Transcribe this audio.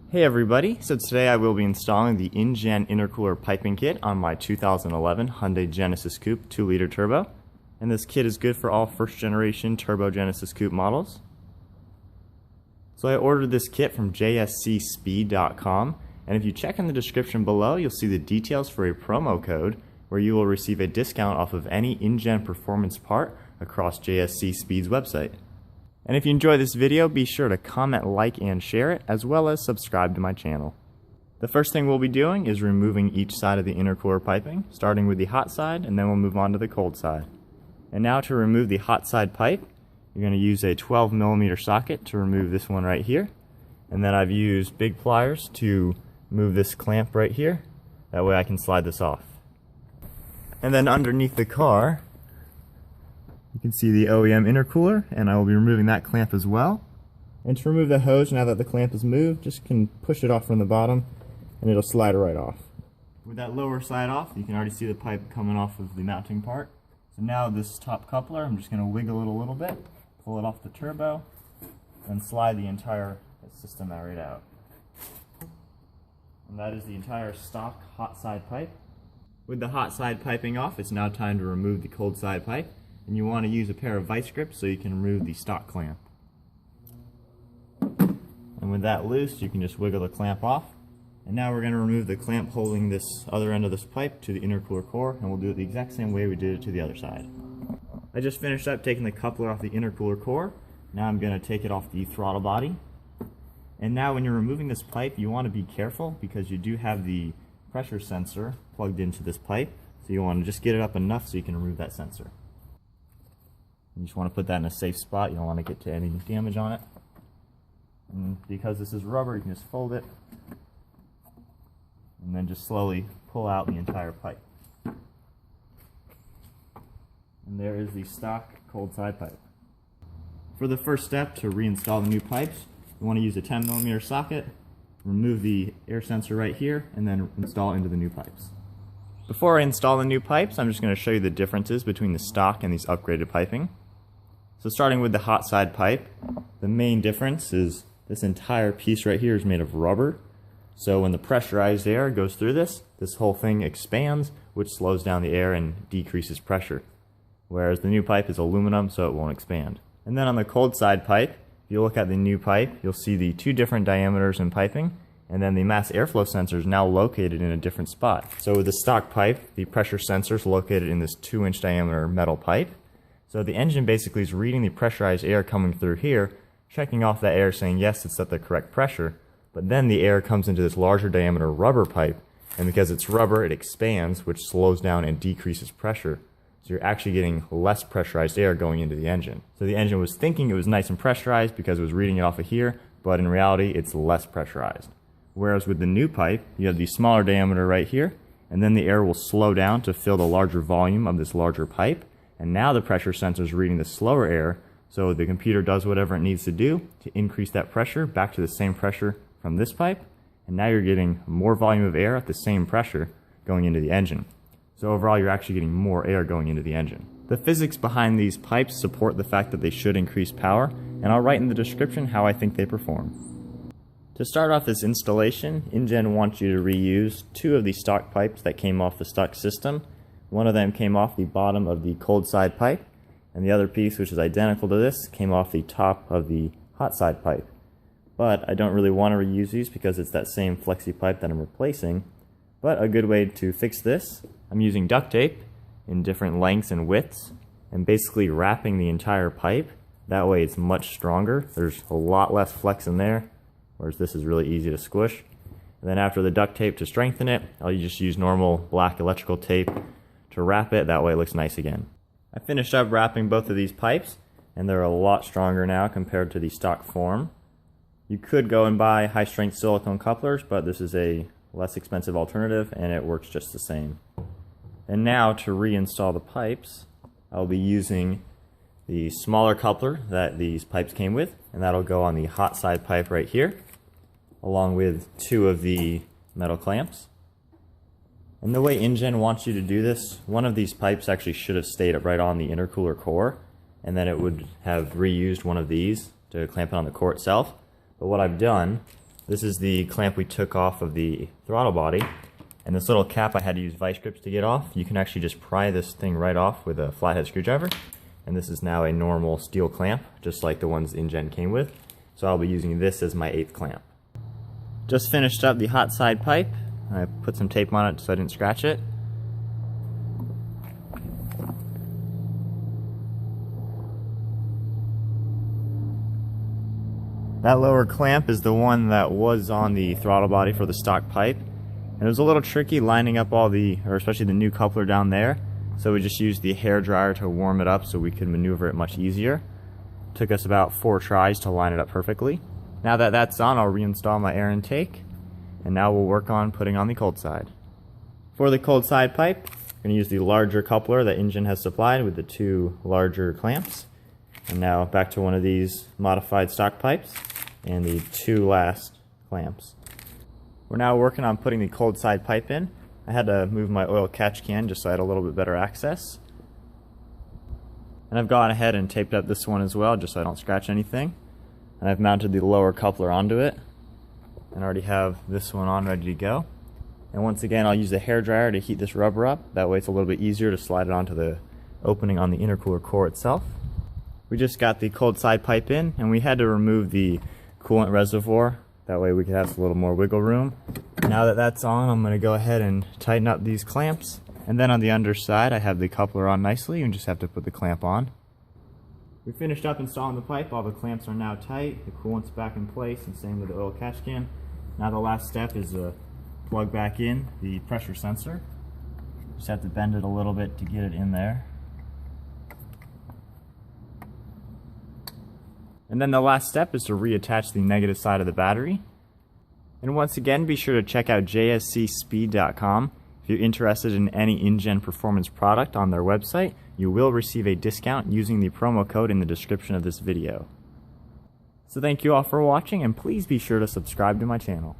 Hey everybody, so today I will be installing the Injen Intercooler Piping Kit on my 2011 Hyundai Genesis Coupe 2-liter turbo. And this kit is good for all first generation turbo Genesis Coupe models. So I ordered this kit from jscspeed.com, and if you check in the description below, you'll see the details for a promo code where you will receive a discount off of any Injen performance part across JSC Speed's website. And if you enjoy this video, be sure to comment, like, and share it, as well as subscribe to my channel. The first thing we'll be doing is removing each side of the intercooler piping, starting with the hot side, and then we'll move on to the cold side. And now to remove the hot side pipe, you're going to use a 12mm socket to remove this one right here. And then I've used big pliers to move this clamp right here. That way I can slide this off. And then underneath the car, you can see the OEM intercooler, and I will be removing that clamp as well. And to remove the hose, now that the clamp is moved, just can push it off from the bottom and it'll slide right off. With that lower side off, you can already see the pipe coming off of the mounting part. So now this top coupler, I'm just going to wiggle it a little bit, pull it off the turbo, and slide the entire system right out. And that is the entire stock hot side pipe. With the hot side piping off, it's now time to remove the cold side pipe. And you want to use a pair of vice grips so you can remove the stock clamp. And with that loose, you can just wiggle the clamp off. And now we're going to remove the clamp holding this other end of this pipe to the intercooler core, and we'll do it the exact same way we did it to the other side. I just finished up taking the coupler off the intercooler core. Now I'm going to take it off the throttle body. And now when you're removing this pipe, you want to be careful because you do have the pressure sensor plugged into this pipe. So you want to just get it up enough so you can remove that sensor. You just want to put that in a safe spot. You don't want to get to any damage on it. And because this is rubber, you can just fold it and then just slowly pull out the entire pipe. And there is the stock cold side pipe. For the first step to reinstall the new pipes, you want to use a 10mm socket, remove the air sensor right here, and then install it into the new pipes. Before I install the new pipes, I'm just going to show you the differences between the stock and these upgraded piping. So starting with the hot side pipe, the main difference is this entire piece right here is made of rubber. So when the pressurized air goes through this whole thing expands, which slows down the air and decreases pressure. Whereas the new pipe is aluminum, so it won't expand. And then on the cold side pipe, if you look at the new pipe, you'll see the two different diameters in piping, and then the mass airflow sensor is now located in a different spot. So with the stock pipe, the pressure sensor is located in this 2-inch diameter metal pipe. So the engine basically is reading the pressurized air coming through here, checking off that air saying yes, it's at the correct pressure, but then the air comes into this larger diameter rubber pipe, and because it's rubber, it expands, which slows down and decreases pressure. So you're actually getting less pressurized air going into the engine. So the engine was thinking it was nice and pressurized because it was reading it off of here, but in reality, it's less pressurized. Whereas with the new pipe, you have the smaller diameter right here, and then the air will slow down to fill the larger volume of this larger pipe. And now the pressure sensor is reading the slower air, so the computer does whatever it needs to do to increase that pressure back to the same pressure from this pipe. And now you're getting more volume of air at the same pressure going into the engine. So overall, you're actually getting more air going into the engine. The physics behind these pipes support the fact that they should increase power, and I'll write in the description how I think they perform. To start off this installation, Injen wants you to reuse 2 of the stock pipes that came off the stock system. One of them came off the bottom of the cold side pipe, and the other piece, which is identical to this, came off the top of the hot side pipe. But I don't really want to reuse these because it's that same flexi pipe that I'm replacing. But a good way to fix this, I'm using duct tape in different lengths and widths, and basically wrapping the entire pipe. That way it's much stronger. There's a lot less flex in there, whereas this is really easy to squish. And then after the duct tape to strengthen it, I'll just use normal black electrical tape to wrap it. That way it looks nice again. I finished up wrapping both of these pipes, and they're a lot stronger now compared to the stock form. You could go and buy high strength silicone couplers, but this is a less expensive alternative and it works just the same. And now to reinstall the pipes, I'll be using the smaller coupler that these pipes came with, and that'll go on the hot side pipe right here, along with 2 of the metal clamps. And the way Injen wants you to do this, one of these pipes actually should have stayed right on the intercooler core, and then it would have reused one of these to clamp it on the core itself. But what I've done This is the clamp we took off of the throttle body, and this little cap I had to use vice grips to get off. You can actually just pry this thing right off with a flathead screwdriver, and this is now a normal steel clamp, just like the ones Injen came with. So I'll be using this as my 8th clamp. Just finished up the hot side pipe. I put some tape on it so I didn't scratch it. That lower clamp is the one that was on the throttle body for the stock pipe. And it was a little tricky lining up all especially the new coupler down there. So we just used the hair dryer to warm it up so we could maneuver it much easier. Took us about 4 tries to line it up perfectly. Now that that's on, I'll reinstall my air intake. And now we'll work on putting on the cold side. For the cold side pipe, I'm going to use the larger coupler that Injen has supplied with the 2 larger clamps. And now back to one of these modified stock pipes and the 2 last clamps. We're now working on putting the cold side pipe in. I had to move my oil catch can just so I had a little bit better access. And I've gone ahead and taped up this one as well just so I don't scratch anything. And I've mounted the lower coupler onto it and already have this one on ready to go. And once again, I'll use the hair dryer to heat this rubber up. That way it's a little bit easier to slide it onto the opening on the intercooler core itself. We just got the cold side pipe in, and we had to remove the coolant reservoir. That way we could have a little more wiggle room. Now that that's on, I'm going to go ahead and tighten up these clamps. And then on the underside, I have the coupler on nicely. You just have to put the clamp on. We finished up installing the pipe. All the clamps are now tight. The coolant's back in place, and same with the oil catch can. Now the last step is to plug back in the pressure sensor. Just have to bend it a little bit to get it in there. And then the last step is to reattach the negative side of the battery. And once again, be sure to check out jscspeed.com. If you're interested in any Injen Performance product on their website, you will receive a discount using the promo code in the description of this video. So thank you all for watching, and please be sure to subscribe to my channel.